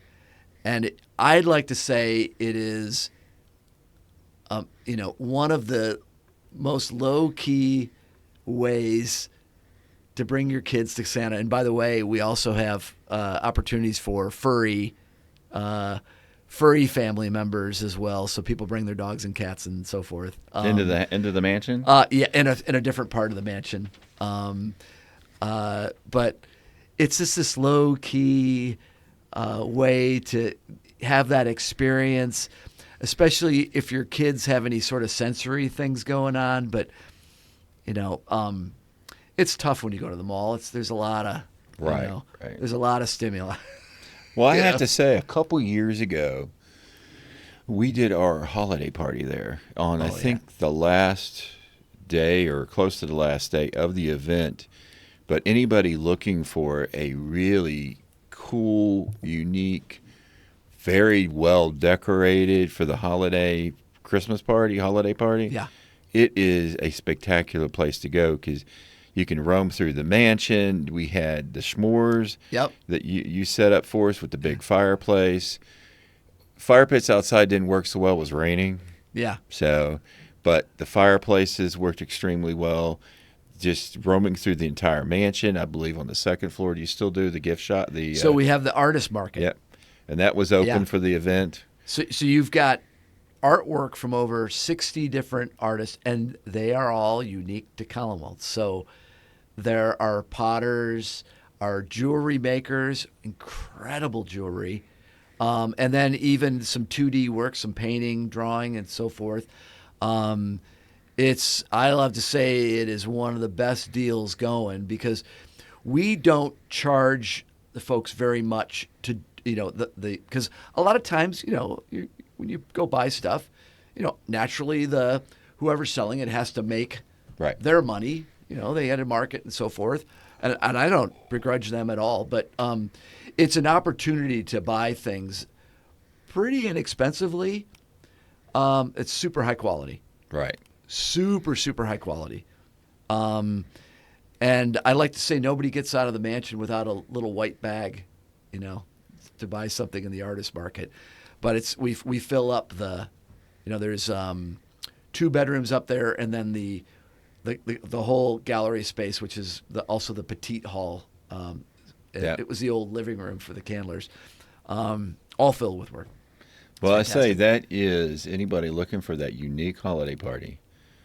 And I'd like to say it is, one of the most low-key ways to bring your kids to Santa. And by the way, we also have opportunities for furry family members as well. So people bring their dogs and cats and so forth Into the mansion. Yeah, in a different part of the mansion. But it's just this low key way to have that experience, especially if your kids have any sort of sensory things going on. But it's tough when you go to the mall. There's a lot of Right. There's a lot of stimuli. Well, I have to say, a couple years ago, we did our holiday party there on, I think, the last day or close to the last day of the event. But anybody looking for a really cool, unique, very well decorated for the holiday holiday party, Yeah. it is a spectacular place to go because you can roam through the mansion. We had the s'mores that you set up for us with the big fireplace. Fire pits outside didn't work so well. It was raining. Yeah. So, but the fireplaces worked extremely well. Just roaming through the entire mansion. I believe on the second floor, do you still do the gift shop? So we have the artist market. Yep. And that was open for the event. So you've got artwork from over 60 different artists, and they are all unique to Callanwolde. So there are potters, our jewelry makers, incredible jewelry, and then even some 2D work, some painting, drawing, and so forth. I love to say it is one of the best deals going because we don't charge the folks very much to, because a lot of times, when you go buy stuff, naturally whoever's selling it has to make their money. They had a market and so forth. And I don't begrudge them at all, but it's an opportunity to buy things pretty inexpensively. It's super high quality. Right. Super, super high quality. And I like to say nobody gets out of the mansion without a little white bag, to buy something in the artist market. But we fill up there's 2 bedrooms up there, and then the whole gallery space, which is also the petite hall. It was the old living room for the Candlers, all filled with work. Well, I say that is anybody looking for that unique holiday party.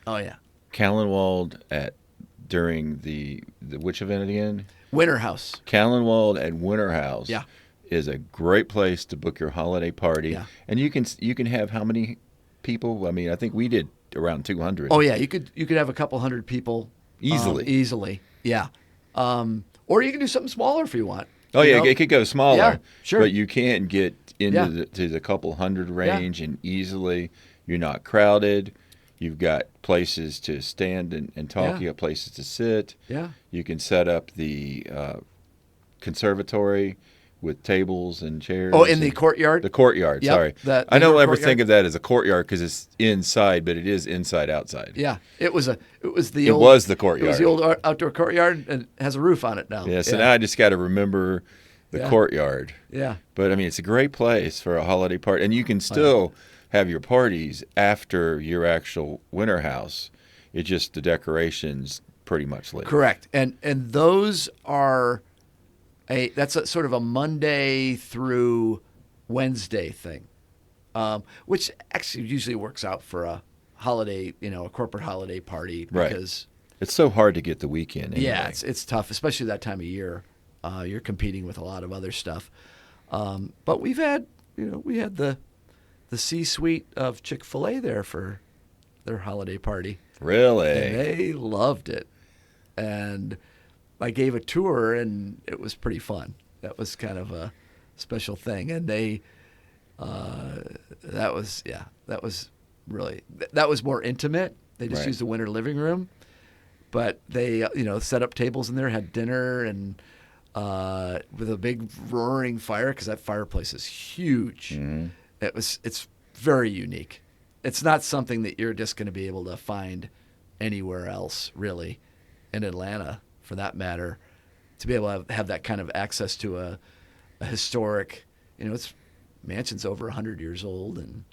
Oh yeah, Callanwolde during the which event again? Winter House. Callanwolde at Winter House. Yeah. Is a great place to book your holiday party. Yeah. And you can have how many people? I mean, I think we did around 200. Oh yeah, you could have a couple hundred people easily. Yeah. Or you can do something smaller if you want. Oh yeah, it could go smaller. Yeah, sure. But you can get into the couple hundred range and easily. You're not crowded. You've got places to stand and talk. You got places to sit. Yeah. You can set up the conservatory with tables and chairs. Oh, in the courtyard? The courtyard, Yep, sorry. I don't ever think of that as a courtyard because it's inside, but it is inside outside. Yeah, it was the courtyard. It was the old outdoor courtyard, and has a roof on it now. Yeah, so now I just got to remember the courtyard. Yeah. But, I mean, it's a great place for a holiday party. And you can still have your parties after your actual winter house. It's just the decorations pretty much later. Correct. And those are that's a sort of a Monday through Wednesday thing, which actually usually works out for a holiday, a corporate holiday party. Because it's so hard to get the weekend anyway. Yeah, it's tough, especially that time of year. You're competing with a lot of other stuff. But we had the C-suite of Chick-fil-A there for their holiday party. Really? And they loved it. And I gave a tour, and it was pretty fun. That was kind of a special thing. And that was more intimate. They just Right. used the winter living room, but they set up tables in there, had dinner, and with a big roaring fire because that fireplace is huge. Mm-hmm. It's very unique. It's not something that you're just going to be able to find anywhere else, really, in Atlanta, for that matter. To be able to have that kind of access to a historic, it's mansion's over 100 years old, and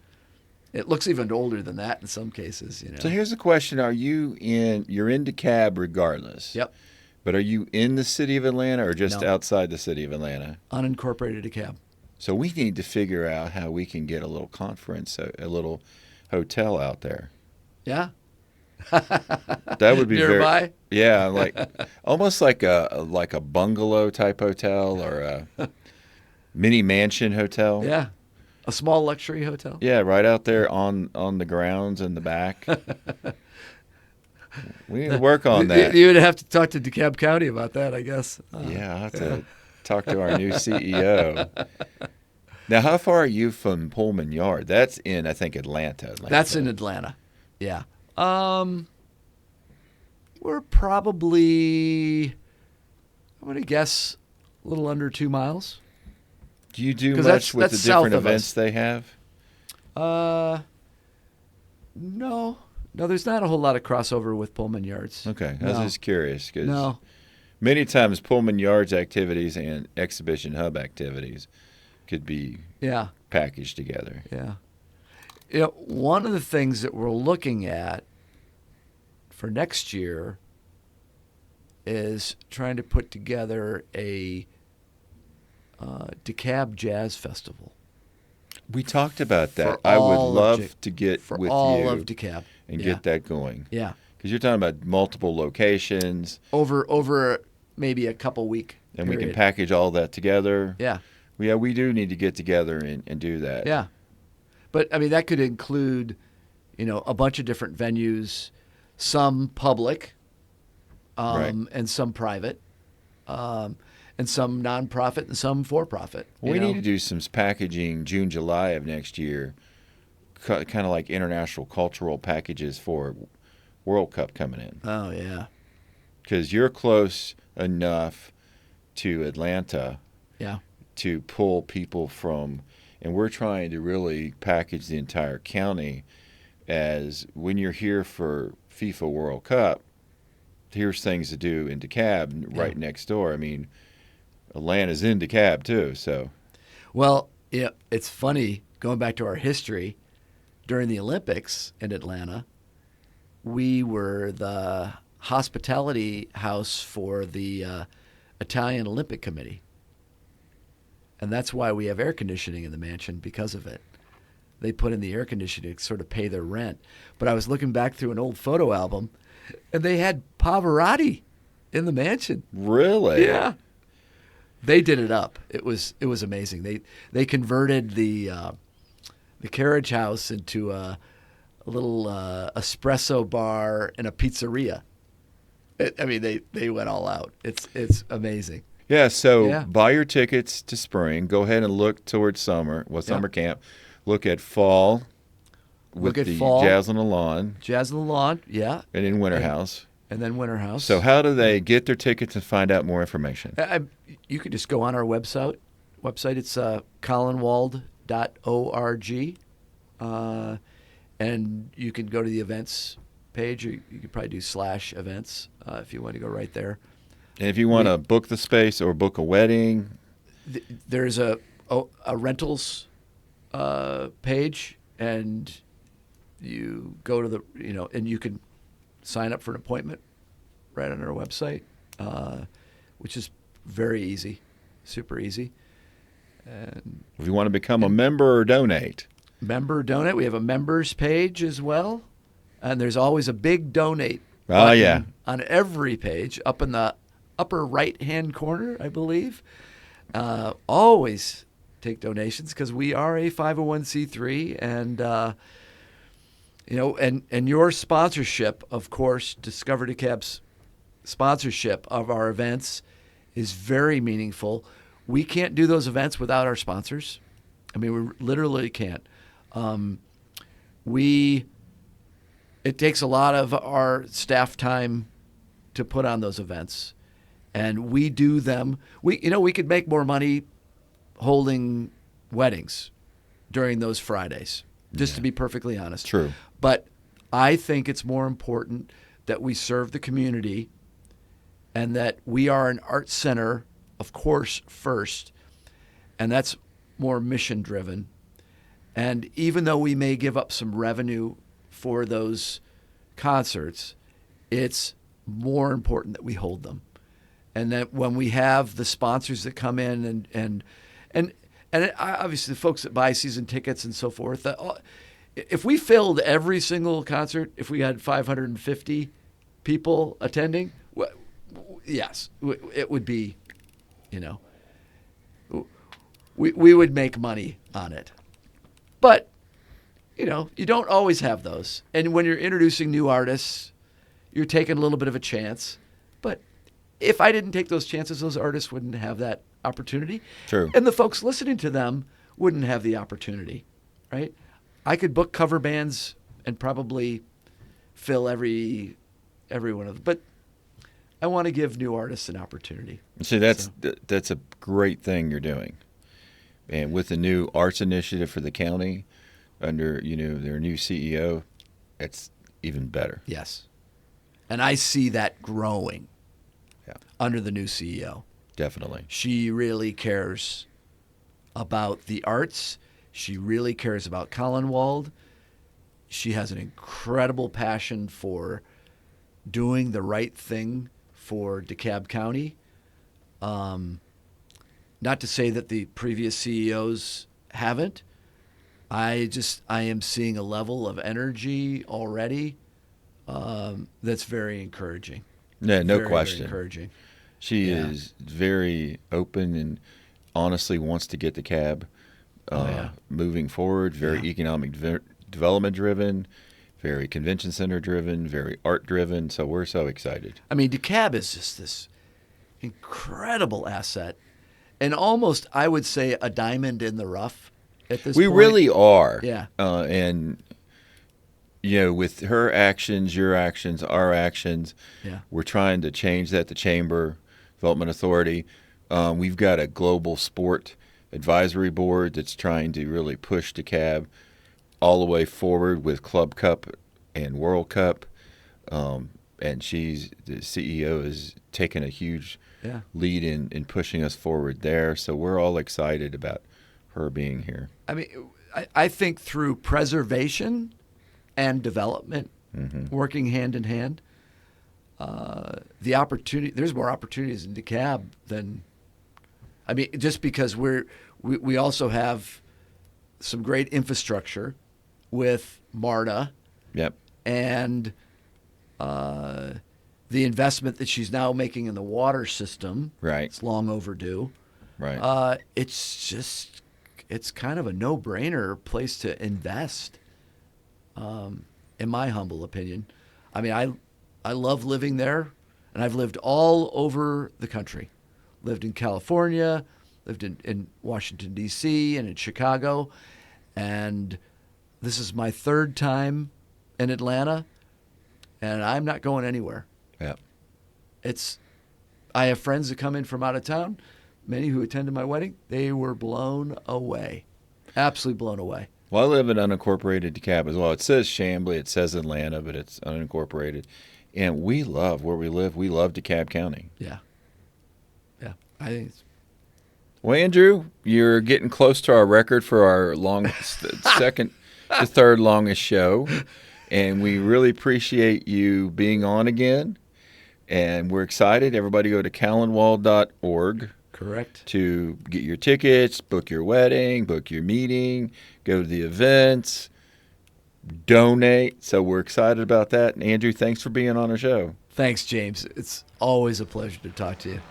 it looks even older than that in some cases. So here's the question: you're in DeKalb regardless? Yep. But are you in the city of Atlanta or just No. outside the city of Atlanta? Unincorporated DeKalb. So we need to figure out how we can get a little conference, a little hotel out there. Yeah. That would be nearby. Like almost like a bungalow type hotel or a mini mansion hotel. Yeah. A small luxury hotel. Yeah, right out there on the grounds in the back. We need to work on that. You would have to talk to DeKalb County about that, I guess. Yeah, I'll have to talk to our new CEO. Now, how far are you from Pullman Yard? That's in, I think, Atlanta. That's in Atlanta. Yeah. We're probably, I'm going to guess, a little under 2 miles. Do you do 'Cause much with the that's south different of us. events they have? No. No, there's not a whole lot of crossover with Pullman Yards. Okay, I was No. just curious because No. many times Pullman Yards activities and Exhibition Hub activities could be Yeah. packaged together. Yeah. One of the things that we're looking at for next year is trying to put together a DeKalb Jazz Festival We talked about that. For I would all of love to get for with all you of DeKalb. and Yeah. get that going. Yeah. Because you're talking about multiple locations, Over maybe a couple week and we can period. package all that together. Yeah. Yeah, we do need to get together and do that. Yeah. But I mean that could include, a bunch of different venues, some public, Right. and some private, and some nonprofit and some for-profit. We need to do some packaging June, July of next year, kind of like international cultural packages for World Cup coming in. Oh yeah. Because you're close enough to Atlanta Yeah. to pull people from, and we're trying to really package the entire county as when you're here for FIFA World Cup, here's things to do in DeKalb right next door. I mean, Atlanta's in DeKalb too, so. Well, yeah, it's funny going back to our history. During the Olympics in Atlanta, we were the hospitality house for the Italian Olympic Committee. And that's why we have air conditioning in the mansion, because of it. They put in the air conditioning to sort of pay their rent. But I was looking back through an old photo album, and they had Pavarotti in the mansion. Really? Yeah. They did it up. It was amazing. They converted the carriage house into a little espresso bar and a pizzeria. They went all out. It's amazing. Yeah, so Yeah. buy your tickets to spring. Go ahead and look towards summer. Well, summer camp. Look at fall with Look at the fall. Jazz on the Lawn Jazz on the Lawn, yeah, and in Winter House. and then Winter House. So how do they get their tickets and find out more information? You could just go on our website. It's callanwolde.org, and you can go to the events page, or you could probably do /events if you want to go right there. And if you want to book the space or book a wedding, There's a rentals page, and you go to the and you can sign up for an appointment right on our website, which is very easy, super easy. And if you want to become a member or donate. member donate, we have a members page as well, and there's always a big donate Oh, button yeah. on every page up in the upper right hand corner, I believe. Always take donations because we are a 501c3, and and your sponsorship, of course, Discover DeKalb's sponsorship of our events is very meaningful. We can't do those events without our sponsors. I mean, we literally can't. We it takes a lot of our staff time to put on those events, and we do them. We could make more money holding weddings during those Fridays, just to be perfectly honest. True. But I think it's more important that we serve the community and that we are an art center, of course, first, and that's more mission driven. And even though we may give up some revenue for those concerts, it's more important that we hold them. And that when we have the sponsors that come in and obviously the folks that buy season tickets and so forth, if we filled every single concert, if we had 550 people attending, yes, it would be, we would make money on it. But, you don't always have those. And when you're introducing new artists, you're taking a little bit of a chance. But if I didn't take those chances, those artists wouldn't have that opportunity. True. And the folks listening to them wouldn't have the opportunity, right? I could book cover bands and probably fill every one of them. But I want to give new artists an opportunity. See, that's a great thing you're doing. And with the new arts initiative for the county under, their new CEO, it's even better. Yes. And I see that growing under the new CEO. Definitely. She really cares about the arts. She really cares about Callanwolde. She has an incredible passion for doing the right thing for DeKalb County. Not to say that the previous CEOs haven't. I am seeing a level of energy already that's very encouraging. Yeah, no very, question. Very encouraging. She is very open and honestly wants to get DeKalb moving forward. Very economic development driven, very convention center driven, very art driven. So we're so excited. I mean, DeKalb is just this incredible asset, and almost, I would say, a diamond in the rough at this point. We really are. Yeah. And, with her actions, your actions, our actions, we're trying to change that. The Chamber Development Authority. We've got a global sport advisory board that's trying to really push DeKalb all the way forward with Club Cup and World Cup. And the CEO is taking a huge lead in pushing us forward there. So we're all excited about her being here. I mean, I think through preservation and development, working hand in hand, there's more opportunities in DeKalb than, just because we also have some great infrastructure with MARTA. Yep. And the investment that she's now making in the water system. Right. It's long overdue. Right. It's kind of a no-brainer place to invest, in my humble opinion. I mean, I love living there, and I've lived all over the country. Lived in California, lived in Washington, D.C., and in Chicago. And this is my third time in Atlanta, and I'm not going anywhere. Yeah. I have friends that come in from out of town, many who attended my wedding. They were blown away, absolutely blown away. Well, I live in unincorporated DeKalb as well. It says Chamblee, it says Atlanta, but it's unincorporated. And we love where we live. We love DeKalb County. Yeah. Yeah. I think it's... Well, Andrew, you're getting close to our record for our second to third longest show. And we really appreciate you being on again. And we're excited. Everybody go to callanwolde.org. Correct. To get your tickets, book your wedding, book your meeting, go to the events, donate. So we're excited about that. And Andrew, thanks for being on our show. Thanks, James. It's always a pleasure to talk to you.